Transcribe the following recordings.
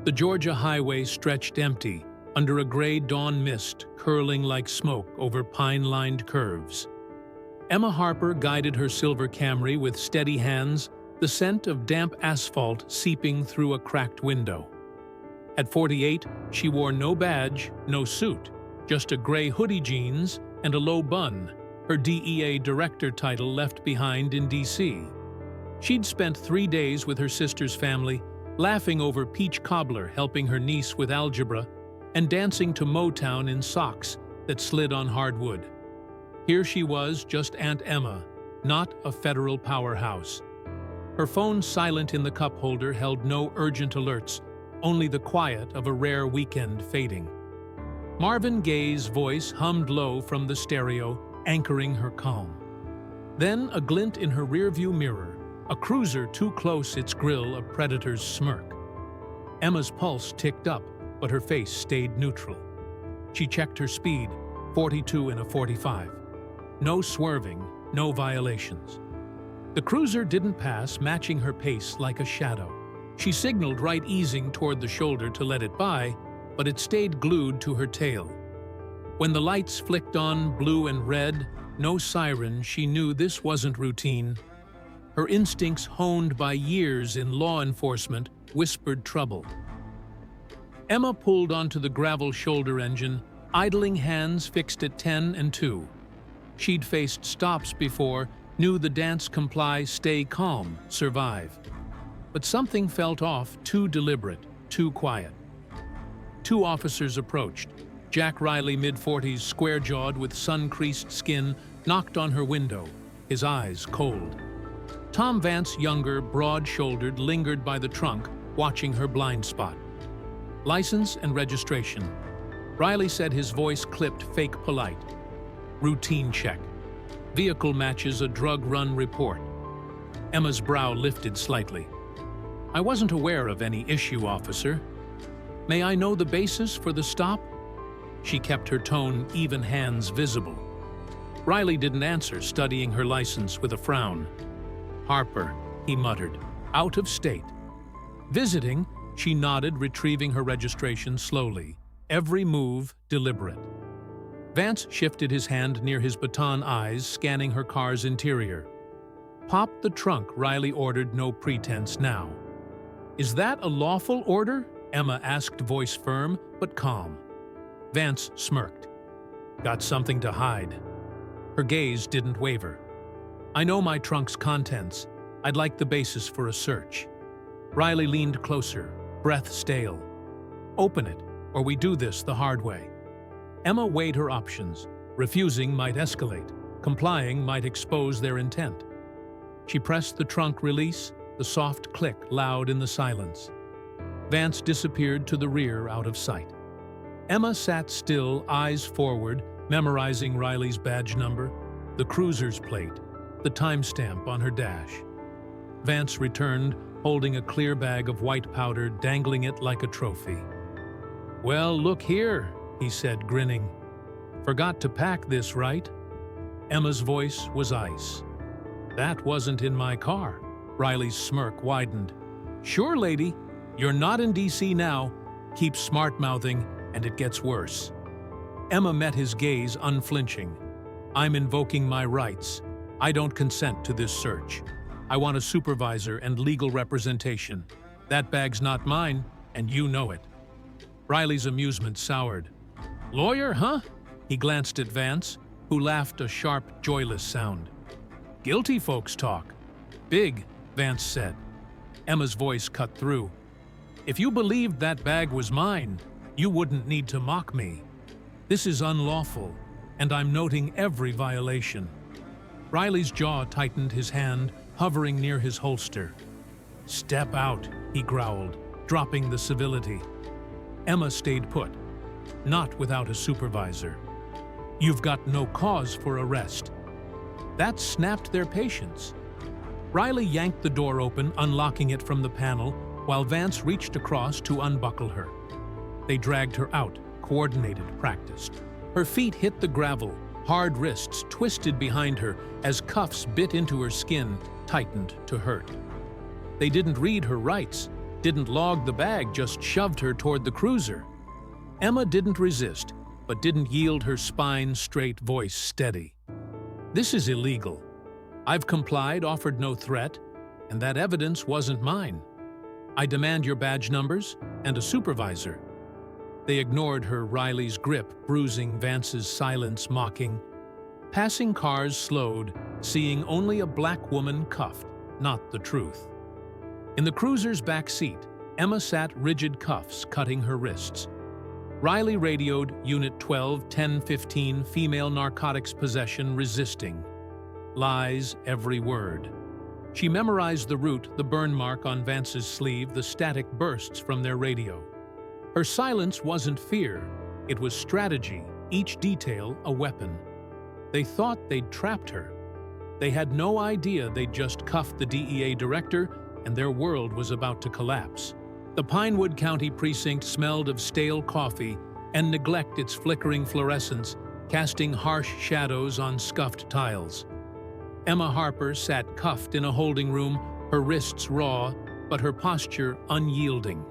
The Georgia highway stretched empty, under a gray dawn mist curling like smoke over pine-lined curves. Emma Harper guided her silver Camry with steady hands, the scent of damp asphalt seeping through a cracked window. At 48, she wore no badge, no suit, just a gray hoodie jeans and a low bun, her DEA director title left behind in D.C. She'd spent 3 days with her sister's family, laughing over peach cobbler helping her niece with algebra, and dancing to Motown in socks that slid on hardwood. Here she was, just Aunt Emma, not a federal powerhouse. Her phone silent in the cup holder held no urgent alerts, only the quiet of a rare weekend fading. Marvin Gaye's voice hummed low from the stereo, anchoring her calm. Then a glint in her rearview mirror, a cruiser too close its grill a predator's smirk. Emma's pulse ticked up, but her face stayed neutral. She checked her speed, 42 in a 45. No swerving, no violations. The cruiser didn't pass, matching her pace like a shadow. She signaled right easing toward the shoulder to let it by, but it stayed glued to her tail. When the lights flicked on, blue and red, no siren, she knew this wasn't routine. Her instincts, honed by years in law enforcement, whispered trouble. Emma pulled onto the gravel shoulder engine, idling hands fixed at 10 and 2. She'd faced stops before, knew the dance comply, stay calm, survive. But something felt off, too deliberate, too quiet. 2 officers approached. Jack Riley, mid-40s, square-jawed with sun-creased skin, knocked on her window, his eyes cold. Tom Vance, younger, broad-shouldered, lingered by the trunk, watching her blind spot. License and registration. Riley said, his voice clipped fake polite. Routine check. Vehicle matches a drug run report. Emma's brow lifted slightly. I wasn't aware of any issue, officer. May I know the basis for the stop? She kept her tone, even hands visible. Riley didn't answer, studying her license with a frown. Harper, he muttered, out of state. Visiting, she nodded, retrieving her registration slowly, every move deliberate. Vance shifted his hand near his baton eyes, scanning her car's interior. Pop the trunk, Riley ordered, no pretense now. Is that a lawful order? Emma asked, voice firm but calm. Vance smirked. Got something to hide. Her gaze didn't waver. I know my trunk's contents. I'd like the basis for a search. Riley leaned closer, breath stale. Open it, or we do this the hard way. Emma weighed her options. Refusing might escalate. Complying might expose their intent. She pressed the trunk release, the soft click loud in the silence. Vance disappeared to the rear, out of sight. Emma sat still, eyes forward, memorizing Riley's badge number, the cruiser's plate, the timestamp on her dash. Vance returned, holding a clear bag of white powder, dangling it like a trophy. Well, look here, he said, grinning. Forgot to pack this, right? Emma's voice was ice. That wasn't in my car. Riley's smirk widened. Sure, lady. You're not in D.C. now. Keep smart-mouthing, and it gets worse. Emma met his gaze, unflinching. I'm invoking my rights. I don't consent to this search. I want a supervisor and legal representation. That bag's not mine, and you know it. Riley's amusement soured. Lawyer, huh? He glanced at Vance, who laughed a sharp, joyless sound. Guilty folks talk. Big, Vance said. Emma's voice cut through. If you believed that bag was mine, you wouldn't need to mock me. This is unlawful, and I'm noting every violation. Riley's jaw tightened, his hand hovering near his holster. Step out, he growled, dropping the civility. Emma stayed put, not without a supervisor. You've got no cause for arrest. That snapped their patience. Riley yanked the door open, unlocking it from the panel, while Vance reached across to unbuckle her. They dragged her out, coordinated, practiced. Her feet hit the gravel, hard wrists twisted behind her as cuffs bit into her skin, tightened to hurt. They didn't read her rights. Didn't log the bag, just shoved her toward the cruiser. Emma didn't resist, but didn't yield, her spine-straight voice steady. This is illegal. I've complied, offered no threat, and that evidence wasn't mine. I demand your badge numbers and a supervisor. They ignored her, Riley's grip bruising Vance's silence, mocking. Passing cars slowed, seeing only a black woman cuffed, not the truth. In the cruiser's back seat, Emma sat, rigid cuffs cutting her wrists. Riley radioed Unit 12, 1015, female narcotics possession, resisting. Lies, every word. She memorized the route, the burn mark on Vance's sleeve, the static bursts from their radio. Her silence wasn't fear, it was strategy, each detail a weapon. They thought they'd trapped her. They had no idea they'd just cuffed the DEA director, and their world was about to collapse. The Pinewood County precinct smelled of stale coffee and neglect, its flickering fluorescence casting harsh shadows on scuffed tiles. Emma Harper sat cuffed in a holding room, her wrists raw, but her posture unyielding.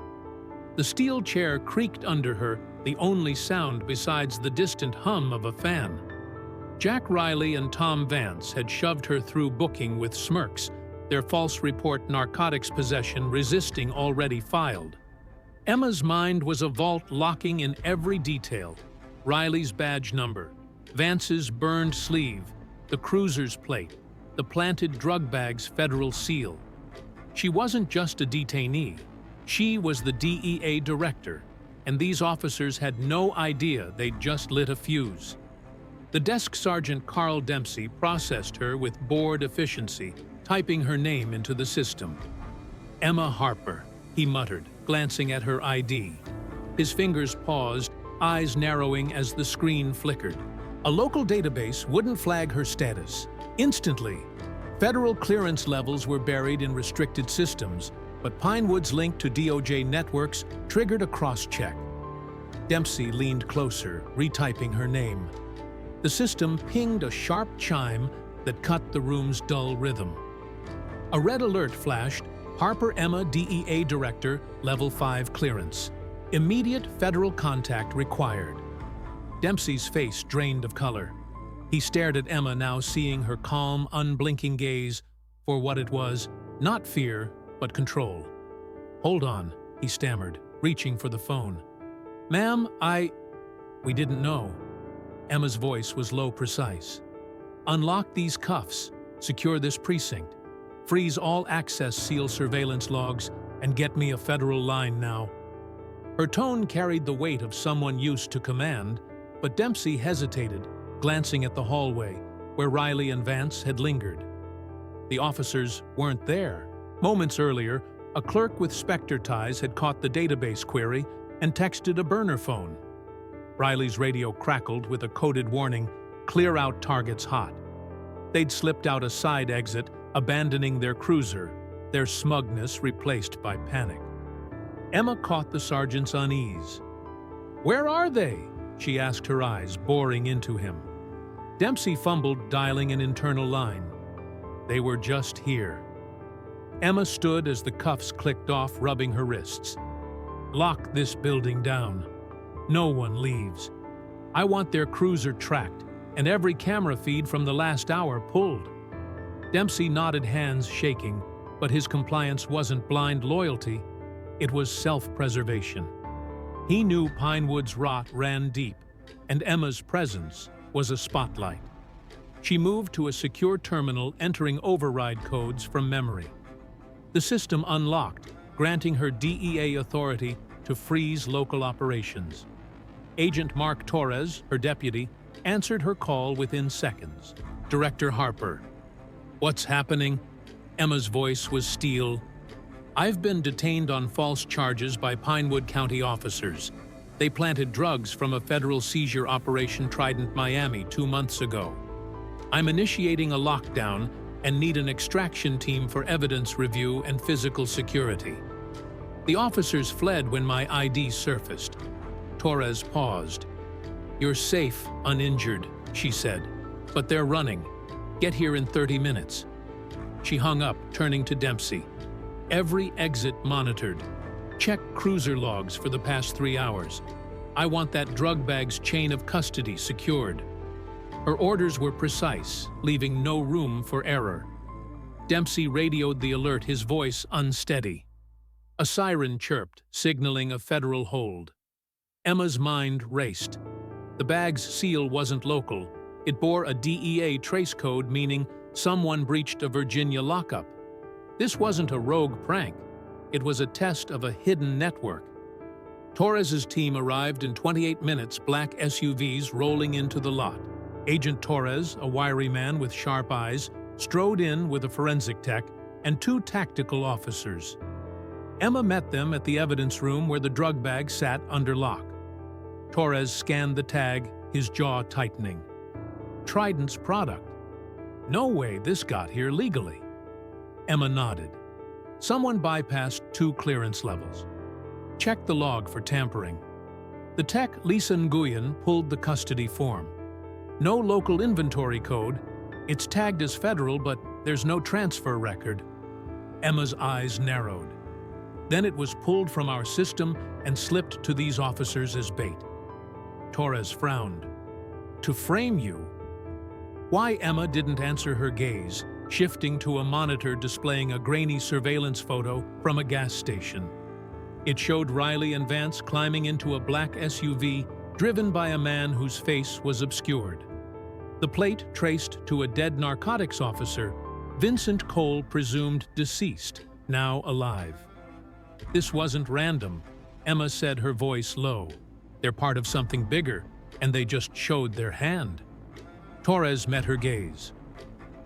The steel chair creaked under her, the only sound besides the distant hum of a fan. Jack Riley and Tom Vance had shoved her through booking with smirks, their false report narcotics possession resisting already filed. Emma's mind was a vault locking in every detail. Riley's badge number, Vance's burned sleeve, the cruiser's plate, the planted drug bag's federal seal. She wasn't just a detainee. She was the DEA director, and these officers had no idea they'd just lit a fuse. The desk sergeant Carl Dempsey processed her with bored efficiency, typing her name into the system. Emma Harper, he muttered, glancing at her ID. His fingers paused, eyes narrowing as the screen flickered. A local database wouldn't flag her status. Instantly, federal clearance levels were buried in restricted systems, but Pinewood's link to DOJ networks triggered a cross-check. Dempsey leaned closer, retyping her name. The system pinged a sharp chime that cut the room's dull rhythm. A red alert flashed, Harper Emma, DEA Director, Level 5 clearance. Immediate federal contact required. Dempsey's face drained of color. He stared at Emma, now seeing her calm, unblinking gaze for what it was, not fear, but control. "Hold on," he stammered, reaching for the phone. "Ma'am, we didn't know." Emma's voice was low, precise. "Unlock these cuffs, secure this precinct, freeze all access, seal surveillance logs, and get me a federal line now." Her tone carried the weight of someone used to command, but Dempsey hesitated, glancing at the hallway, where Riley and Vance had lingered. The officers weren't there. Moments earlier, a clerk with Spectre ties had caught the database query and texted a burner phone. Riley's radio crackled with a coded warning, "Clear out targets hot." They'd slipped out a side exit, abandoning their cruiser, their smugness replaced by panic. Emma caught the sergeant's unease. "Where are they?" she asked, her eyes boring into him. Dempsey fumbled, dialing an internal line. They were just here. Emma stood as the cuffs clicked off, rubbing her wrists. "Lock this building down. No one leaves. I want their cruiser tracked, and every camera feed from the last hour pulled." Dempsey nodded, hands shaking, but his compliance wasn't blind loyalty, it was self-preservation. He knew Pinewood's rot ran deep, and Emma's presence was a spotlight. She moved to a secure terminal, entering override codes from memory. The system unlocked, granting her DEA authority to freeze local operations. Agent Mark Torres, her deputy, answered her call within seconds. "Director Harper." "What's happening?" Emma's voice was steel. "I've been detained on false charges by Pinewood County officers. They planted drugs from a federal seizure operation Trident, Miami 2 months ago. I'm initiating a lockdown and need an extraction team for evidence review and physical security." The officers fled when my ID surfaced. Torres paused. "You're safe, uninjured," she said, "but they're running. Get here in 30 minutes. She hung up, turning to Dempsey. "Every exit monitored. Check cruiser logs for the past 3 hours. I want that drug bag's chain of custody secured. Her orders were precise, leaving no room for error. Dempsey radioed the alert, his voice unsteady. A siren chirped, signaling a federal hold. Emma's mind raced. The bag's seal wasn't local. It bore a DEA trace code, meaning someone breached a Virginia lockup. This wasn't a rogue prank. It was a test of a hidden network. Torres's team arrived in 28 minutes, black SUVs rolling into the lot. Agent Torres, a wiry man with sharp eyes, strode in with a forensic tech and 2 tactical officers. Emma met them at the evidence room where the drug bag sat under lock. Torres scanned the tag, his jaw tightening. Trident's product. No way this got here legally. Emma nodded. Someone bypassed 2 clearance levels. Check the log for tampering. The tech, Lisa Nguyen, pulled the custody form. No local inventory code. It's tagged as federal, but there's no transfer record. Emma's eyes narrowed. Then it was pulled from our system and slipped to these officers as bait. Torres frowned. To frame you? Why Emma didn't answer her gaze, shifting to a monitor displaying a grainy surveillance photo from a gas station. It showed Riley and Vance climbing into a black SUV driven by a man whose face was obscured. The plate traced to a dead narcotics officer, Vincent Cole, presumed deceased, now alive. This wasn't random, Emma said, her voice low. They're part of something bigger, and they just showed their hand. Torres met her gaze.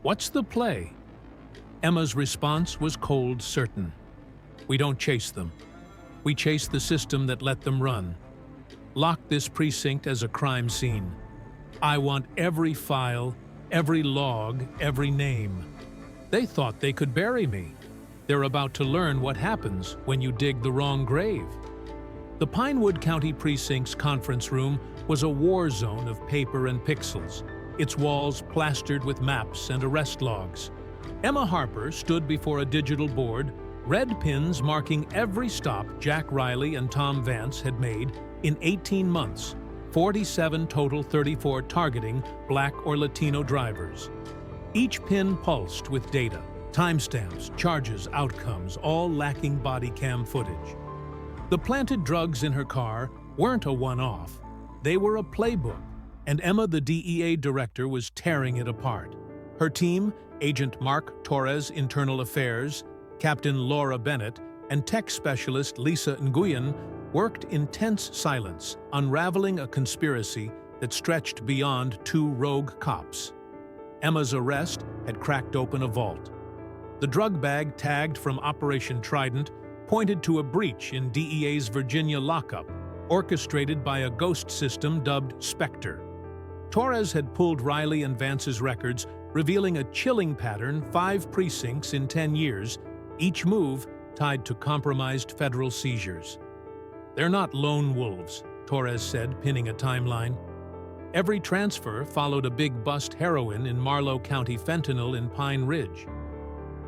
What's the play? Emma's response was cold, certain. We don't chase them. We chase the system that let them run. Lock this precinct as a crime scene. I want every file, every log, every name. They thought they could bury me. They're about to learn what happens when you dig the wrong grave. The Pinewood County Precinct's conference room was a war zone of paper and pixels, its walls plastered with maps and arrest logs. Emma Harper stood before a digital board, red pins marking every stop Jack Riley and Tom Vance had made in 18 months, 47 total, 34 targeting Black or Latino drivers. Each pin pulsed with data, timestamps, charges, outcomes, all lacking body cam footage. The planted drugs in her car weren't a one-off. They were a playbook, and Emma, the DEA director, was tearing it apart. Her team, Agent Mark Torres, Internal Affairs, Captain Laura Bennett, and tech specialist Lisa Nguyen worked in tense silence, unraveling a conspiracy that stretched beyond 2 rogue cops. Emma's arrest had cracked open a vault. The drug bag, tagged from Operation Trident, pointed to a breach in DEA's Virginia lockup, orchestrated by a ghost system dubbed Spectre. Torres had pulled Riley and Vance's records, revealing a chilling pattern: 5 precincts in 10 years, each move tied to compromised federal seizures. They're not lone wolves, Torres said, pinning a timeline. Every transfer followed a big bust: heroin in Marlow County, fentanyl in Pine Ridge.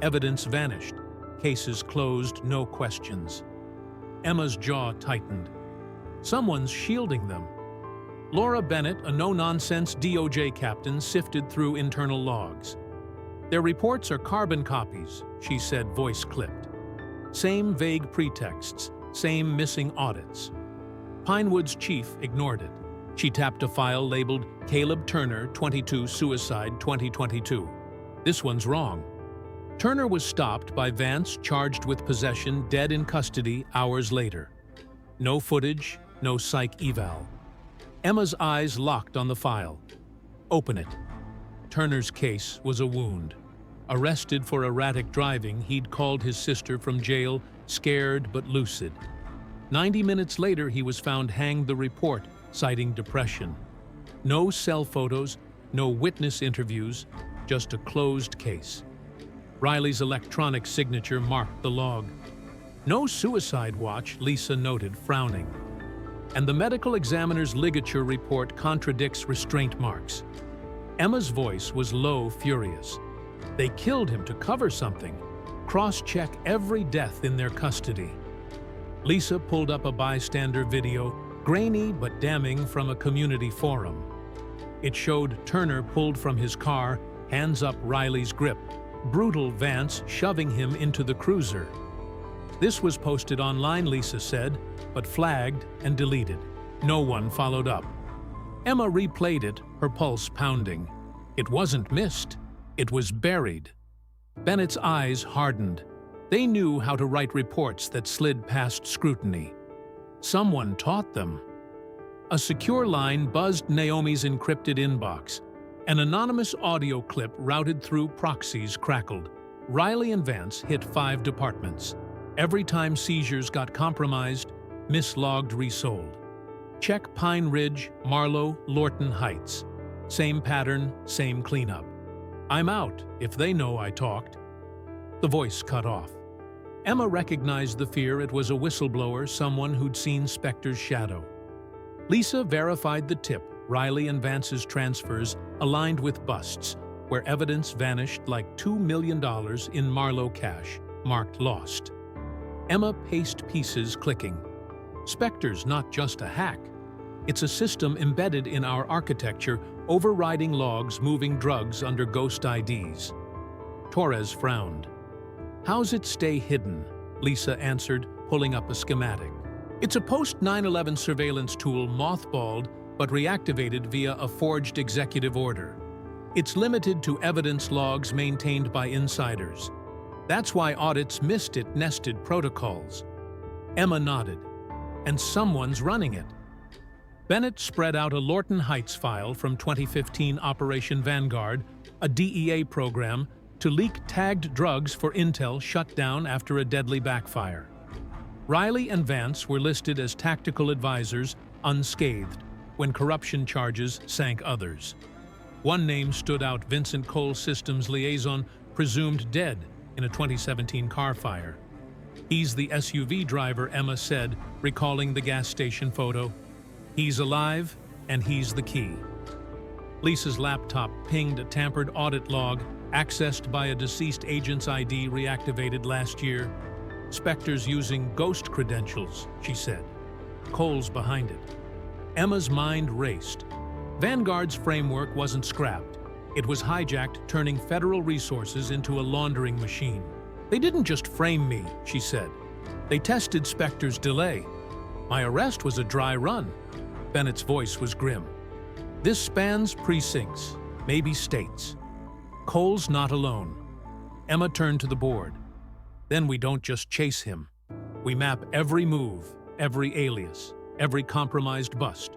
Evidence vanished. Cases closed, no questions. Emma's jaw tightened. Someone's shielding them. Laura Bennett, a no-nonsense DOJ captain, sifted through internal logs. Their reports are carbon copies, she said, voice clipped. Same vague pretexts, same missing audits. Pinewood's chief ignored it. She tapped a file labeled Caleb Turner, 22, Suicide 2022. This one's wrong. Turner was stopped by Vance, charged with possession, dead in custody hours later. No footage, no psych eval. Emma's eyes locked on the file. Open it. Turner's case was a wound. Arrested for erratic driving, he'd called his sister from jail, scared but lucid. 90 minutes later, he was found hanged, the report citing depression. No cell photos, no witness interviews, just a closed case. Riley's electronic signature marked the log. No suicide watch, Lisa noted, frowning. And the medical examiner's ligature report contradicts restraint marks. Emma's voice was low, furious. They killed him to cover something. Cross-check every death in their custody. Lisa pulled up a bystander video, grainy but damning, from a community forum. It showed Turner pulled from his car, hands up Riley's grip, brutal Vance shoving him into the cruiser. This was posted online, Lisa said, but flagged and deleted. No one followed up. Emma replayed it, her pulse pounding. It wasn't missed. It was buried. Bennett's eyes hardened. They knew how to write reports that slid past scrutiny. Someone taught them. A secure line buzzed Naomi's encrypted inbox. An anonymous audio clip routed through proxies crackled. Riley and Vance hit 5 departments. Every time seizures got compromised, mislogged, resold. Check Pine Ridge, Marlow, Lorton Heights. Same pattern, same cleanup. I'm out, if they know I talked. The voice cut off. Emma recognized the fear. It was a whistleblower, someone who'd seen Spector's shadow. Lisa verified the tip. Riley and Vance's transfers aligned with busts, where evidence vanished like $2 million in Marlow cash, marked lost. Emma paced pieces, clicking. Spector's not just a hack. It's a system embedded in our architecture, overriding logs, moving drugs under ghost IDs. Torres frowned. How's it stay hidden? Lisa answered, pulling up a schematic. It's a post-9/11 surveillance tool, mothballed but reactivated via a forged executive order. It's limited to evidence logs maintained by insiders. That's why audits missed it. Nested protocols. Emma nodded. And someone's running it. Bennett spread out a Lorton Heights file from 2015 Operation Vanguard, a DEA program to leak tagged drugs for intel shut down after a deadly backfire. Riley and Vance were listed as tactical advisors, unscathed, when corruption charges sank others. One name stood out: Vincent Cole, systems liaison, presumed dead in a 2017 car fire. He's the SUV driver, Emma said, recalling the gas station photo. He's alive, and he's the key. Lisa's laptop pinged a tampered audit log, accessed by a deceased agent's ID reactivated last year. Spector's using ghost credentials, she said. Cole's behind it. Emma's mind raced. Vanguard's framework wasn't scrapped. It was hijacked, turning federal resources into a laundering machine. They didn't just frame me, she said. They tested Spector's delay. My arrest was a dry run. Bennett's voice was grim. This spans precincts, maybe states. Cole's not alone. Emma turned to the board. Then we don't just chase him. We map every move, every alias, every compromised bust.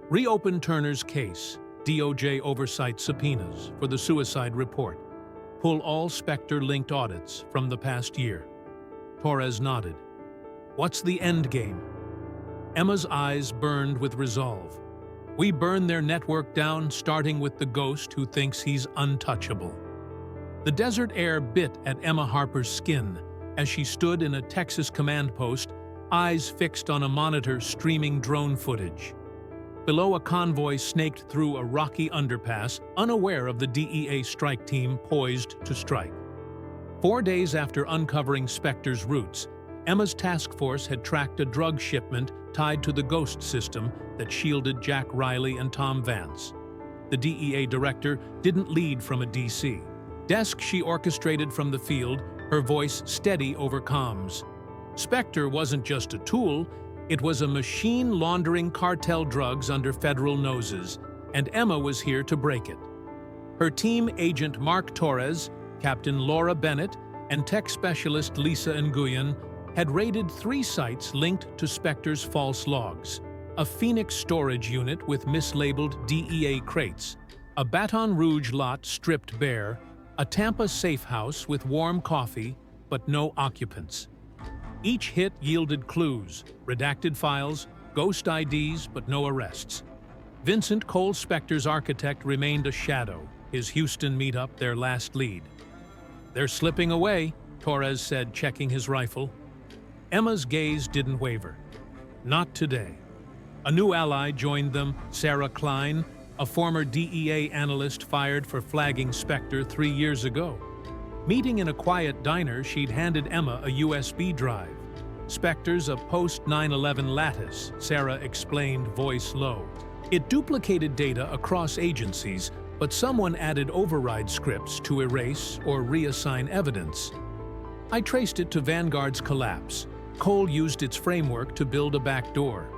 Reopen Turner's case, DOJ oversight subpoenas for the suicide report. Pull all Spector-linked audits from the past year. Torres nodded. What's the end game? Emma's eyes burned with resolve. We burn their network down, starting with the ghost who thinks he's untouchable. The desert air bit at Emma Harper's skin as she stood in a Texas command post, eyes fixed on a monitor streaming drone footage. Below, a convoy snaked through a rocky underpass, unaware of the DEA strike team poised to strike. 4 days after uncovering Spector's roots, Emma's task force had tracked a drug shipment tied to the ghost system that shielded Jack Riley and Tom Vance. The DEA director didn't lead from a DC desk. She orchestrated from the field, her voice steady over comms. Spector wasn't just a tool, it was a machine laundering cartel drugs under federal noses, and Emma was here to break it. Her team, Agent Mark Torres, Captain Laura Bennett, and tech specialist Lisa Nguyen, had raided 3 sites linked to Spector's false logs: a Phoenix storage unit with mislabeled DEA crates, a Baton Rouge lot stripped bare, a Tampa safe house with warm coffee but no occupants. Each hit yielded clues, redacted files, ghost IDs but no arrests. Vincent Cole, Spector's architect, remained a shadow, his Houston meetup their last lead. They're slipping away, Torres said, checking his rifle. Emma's gaze didn't waver. Not today. A new ally joined them, Sarah Klein, a former DEA analyst fired for flagging Spector 3 years ago. Meeting in a quiet diner, she'd handed Emma a USB drive. Spectre's a post-9/11 lattice, Sarah explained, voice low. It duplicated data across agencies, but someone added override scripts to erase or reassign evidence. I traced it to Vanguard's collapse. Cole used its framework to build a backdoor.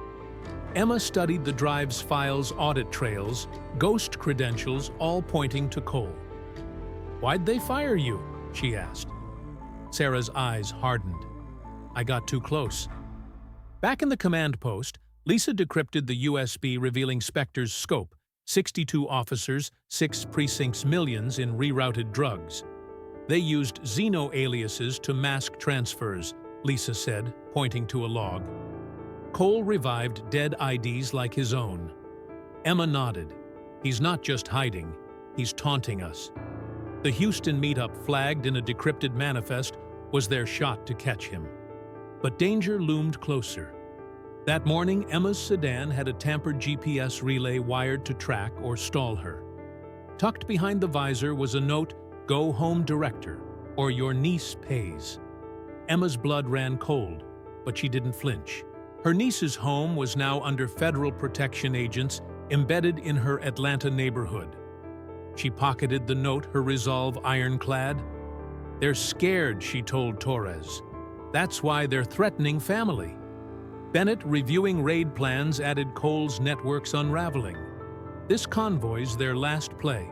Emma studied the drive's files, audit trails, ghost credentials, all pointing to Cole. "Why'd they fire you?" she asked. Sarah's eyes hardened. I got too close. Back in the command post, Lisa decrypted the USB revealing Spectre's scope: 62 officers, 6 precincts, millions in rerouted drugs. They used xeno-aliases to mask transfers, Lisa said, pointing to a log. Cole revived dead IDs like his own. Emma nodded. He's not just hiding, he's taunting us. The Houston meetup, flagged in a decrypted manifest, was their shot to catch him. But danger loomed closer. That morning, Emma's sedan had a tampered GPS relay wired to track or stall her. Tucked behind the visor was a note, "Go home, director, or your niece pays." Emma's blood ran cold, but she didn't flinch. Her niece's home was now under federal protection agents embedded in her Atlanta neighborhood. She pocketed the note, her resolve ironclad. "They're scared," she told Torres. "That's why they're threatening family." Bennett, reviewing raid plans, added Cole's networks unraveling. "This convoy's their last play."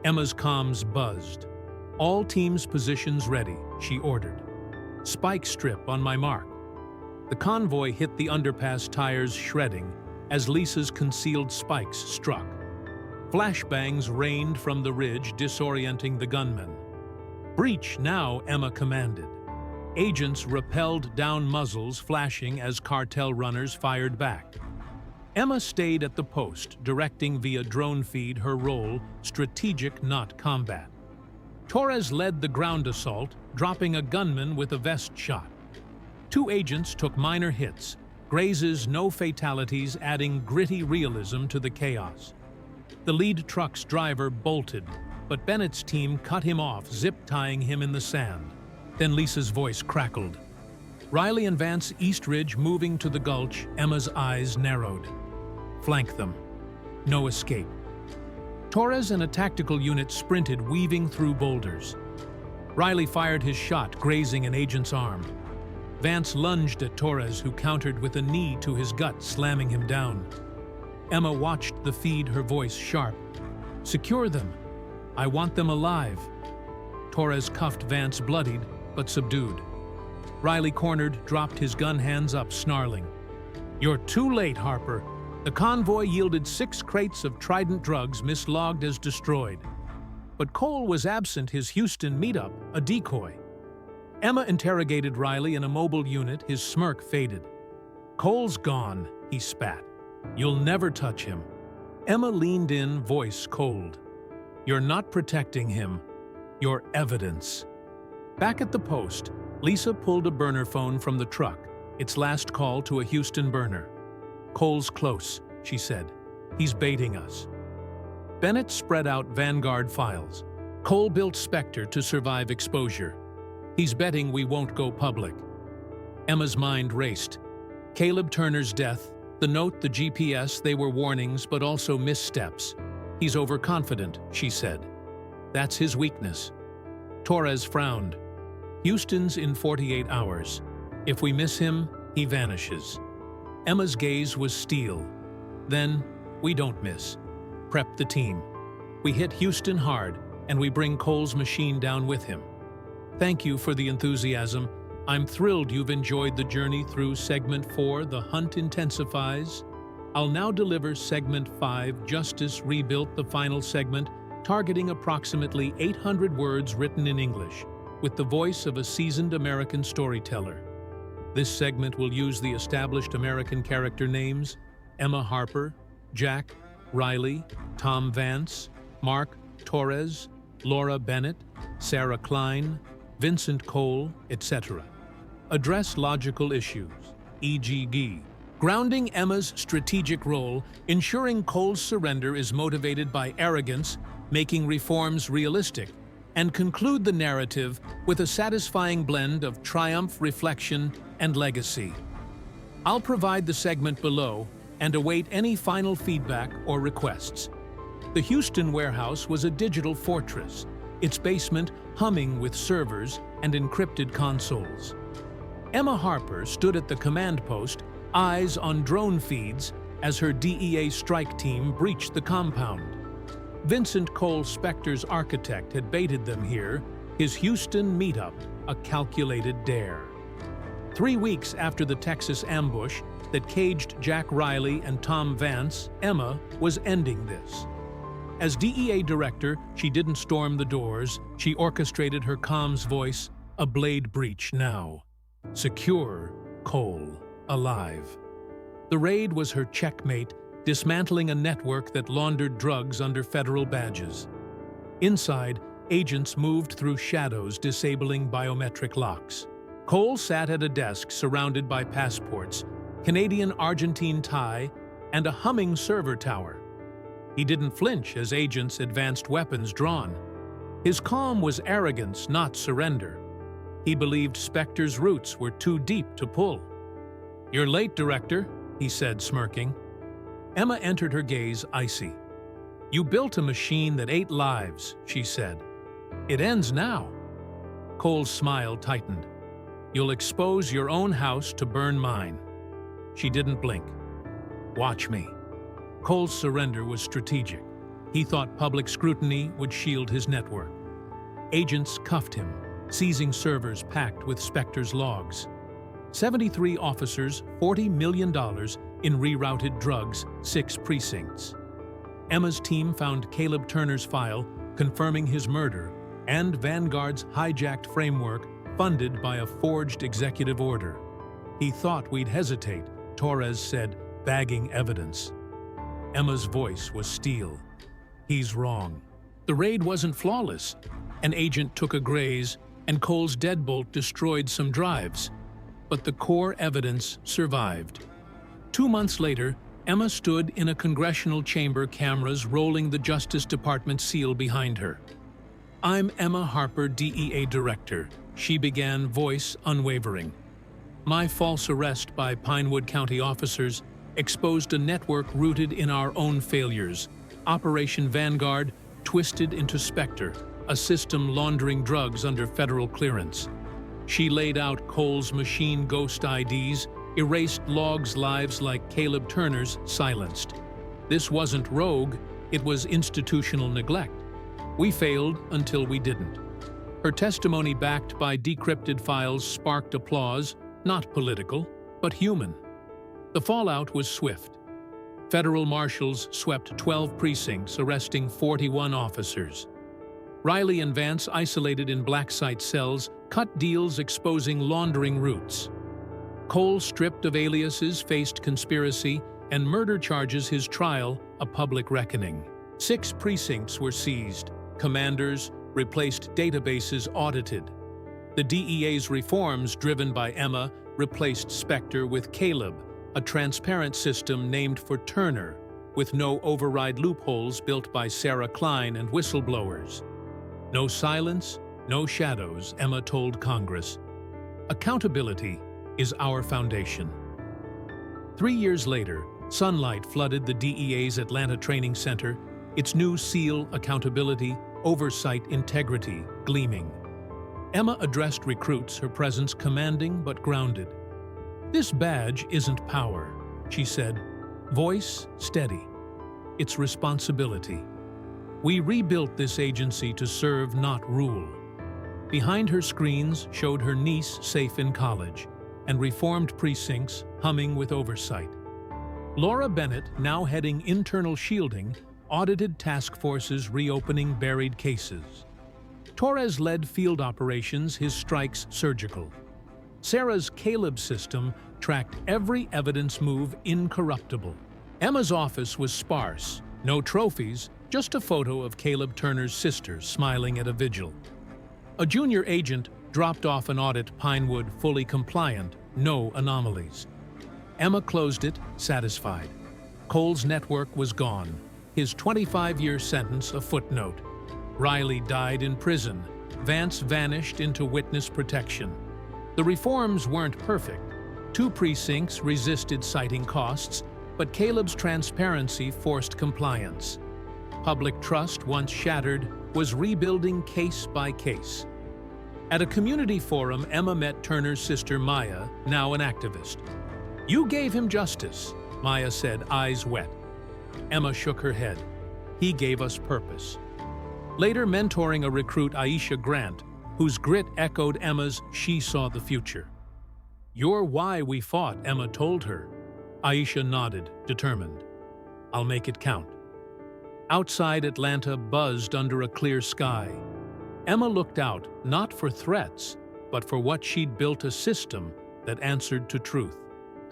Emma's comms buzzed. "All teams' positions ready," she ordered. "Spike strip on my mark." The convoy hit the underpass, tires shredding, as Lisa's concealed spikes struck. Flashbangs rained from the ridge, disorienting the gunmen. "Breach now," Emma commanded. Agents rappelled down, muzzles flashing as cartel runners fired back. Emma stayed at the post, directing via drone feed her role, strategic, not combat. Torres led the ground assault, dropping a gunman with a vest shot. 2 agents took minor hits, grazes, no fatalities, adding gritty realism to the chaos. The lead truck's driver bolted, but Bennett's team cut him off, zip-tying him in the sand. Then Lisa's voice crackled. "Riley and Vance, East Ridge, moving to the gulch." Emma's eyes narrowed. "Flank them. No escape." Torres and a tactical unit sprinted, weaving through boulders. Riley fired his shot, grazing an agent's arm. Vance lunged at Torres, who countered with a knee to his gut, slamming him down. Emma watched the feed, her voice sharp. "Secure them. I want them alive." Torres cuffed Vance, bloodied but subdued. Riley, cornered, dropped his gun, hands up, snarling. "You're too late, Harper." The convoy yielded 6 crates of Trident drugs, mislogged as destroyed. But Cole was absent, his Houston meetup, a decoy. Emma interrogated Riley in a mobile unit, his smirk faded. "Cole's gone," he spat. "You'll never touch him." Emma leaned in, voice cold. "You're not protecting him. You're evidence." Back at the post, Lisa pulled a burner phone from the truck, its last call to a Houston burner. "Cole's close," she said. "He's baiting us." Bennett spread out Vanguard files. "Cole built Spectre to survive exposure. He's betting we won't go public." Emma's mind raced. Caleb Turner's death, the note, the GPS, they were warnings but also missteps. "He's overconfident," she said. "That's his weakness." Torres frowned. "Houston's in 48 hours. If we miss him, he vanishes." Emma's gaze was steel. "Then, we don't miss. Prep the team. We hit Houston hard, and we bring Cole's machine down with him." Thank you for the enthusiasm. I'm thrilled you've enjoyed the journey through Segment 4, The Hunt Intensifies. I'll now deliver Segment 5, Justice Rebuilt, the final segment, targeting approximately 800 words written in English, with the voice of a seasoned American storyteller. This segment will use the established American character names: Emma Harper, Jack, Riley, Tom Vance, Mark Torres, Laura Bennett, Sarah Klein, Vincent Cole, etc. Address logical issues, e.g. grounding Emma's strategic role, ensuring Cole's surrender is motivated by arrogance, making reforms realistic, and conclude the narrative with a satisfying blend of triumph, reflection, and legacy. I'll provide the segment below and await any final feedback or requests. The Houston warehouse was a digital fortress, its basement humming with servers and encrypted consoles. Emma Harper stood at the command post, eyes on drone feeds, as her DEA strike team breached the compound. Vincent Cole Spector's architect had baited them here, his Houston meetup a calculated dare. 3 weeks after the Texas ambush that caged Jack Riley and Tom Vance, Emma was ending this. As DEA director, she didn't storm the doors, she orchestrated her comms voice, a blade breach now. Secure, Cole, alive. The raid was her checkmate, dismantling a network that laundered drugs under federal badges. Inside, agents moved through shadows, disabling biometric locks. Cole sat at a desk surrounded by passports, Canadian-Argentine tie, and a humming server tower. He didn't flinch as agents advanced, weapons drawn. His calm was arrogance, not surrender. He believed Spector's roots were too deep to pull. "You're late, Director," he said, smirking. Emma entered, her gaze icy. "You built a machine that ate lives," she said. "It ends now." Cole's smile tightened. "You'll expose your own house to burn mine." She didn't blink. "Watch me." Cole's surrender was strategic. He thought public scrutiny would shield his network. Agents cuffed him, seizing servers packed with Spector's logs. 73 officers, $40 million in rerouted drugs, 6 precincts. Emma's team found Caleb Turner's file confirming his murder and Vanguard's hijacked framework funded by a forged executive order. "He thought we'd hesitate," Torres said, bagging evidence. Emma's voice was steel. "He's wrong. The raid wasn't flawless. An agent took a graze, and Cole's deadbolt destroyed some drives. But the core evidence survived." 2 months later, Emma stood in a congressional chamber, cameras rolling, the Justice Department seal behind her. "I'm Emma Harper, DEA Director," she began, voice unwavering. "My false arrest by Pinewood County officers exposed a network rooted in our own failures. Operation Vanguard twisted into Spector, a system laundering drugs under federal clearance. She laid out Cole's machine ghost IDs, erased logs, lives like Caleb Turner's silenced. This wasn't rogue, it was institutional neglect. We failed until we didn't." Her testimony, backed by decrypted files, sparked applause, not political, but human. The fallout was swift. Federal marshals swept 12 precincts, arresting 41 officers. Riley and Vance, isolated in black site cells, cut deals exposing laundering routes. Cole, stripped of aliases, faced conspiracy and murder charges, his trial a public reckoning. 6 precincts were seized, commanders replaced, databases audited. The DEA's reforms, driven by Emma, replaced Spector with Caleb, a transparent system named for Turner, with no override loopholes built by Sarah Klein and whistleblowers. "No silence, no shadows," Emma told Congress. "Accountability is our foundation." 3 years later, sunlight flooded the DEA's Atlanta Training Center, its new seal, accountability, oversight, integrity, gleaming. Emma addressed recruits, her presence commanding but grounded. "This badge isn't power," she said, voice steady. "It's responsibility. We rebuilt this agency to serve, not rule." Behind her screens showed her niece safe in college, and reformed precincts humming with oversight. Laura Bennett, now heading internal shielding, audited task forces reopening buried cases. Torres led field operations, his strikes surgical. Sarah's Caleb system tracked every evidence move, incorruptible. Emma's office was sparse, no trophies, just a photo of Caleb Turner's sister smiling at a vigil. A junior agent dropped off an audit, Pinewood fully compliant, no anomalies. Emma closed it, satisfied. Cole's network was gone, his 25-year sentence a footnote. Riley died in prison. Vance vanished into witness protection. The reforms weren't perfect. 2 precincts resisted citing costs, but Caleb's transparency forced compliance. Public trust, once shattered, was rebuilding case by case. At a community forum, Emma met Turner's sister Maya, now an activist. "You gave him justice," Maya said, eyes wet. Emma shook her head. "He gave us purpose." Later mentoring a recruit, Aisha Grant, whose grit echoed Emma's "she saw the future." "You're why we fought," Emma told her. Aisha nodded, determined. "I'll make it count." Outside, Atlanta buzzed under a clear sky. Emma looked out, not for threats, but for what she'd built, a system that answered to truth.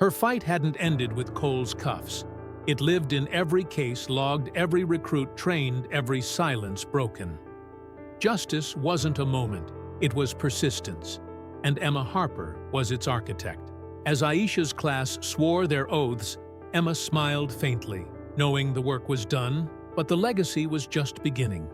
Her fight hadn't ended with Cole's cuffs. It lived in every case logged, every recruit trained, every silence broken. Justice wasn't a moment, it was persistence, and Emma Harper was its architect. As Aisha's class swore their oaths, Emma smiled faintly, knowing the work was done, but the legacy was just beginning.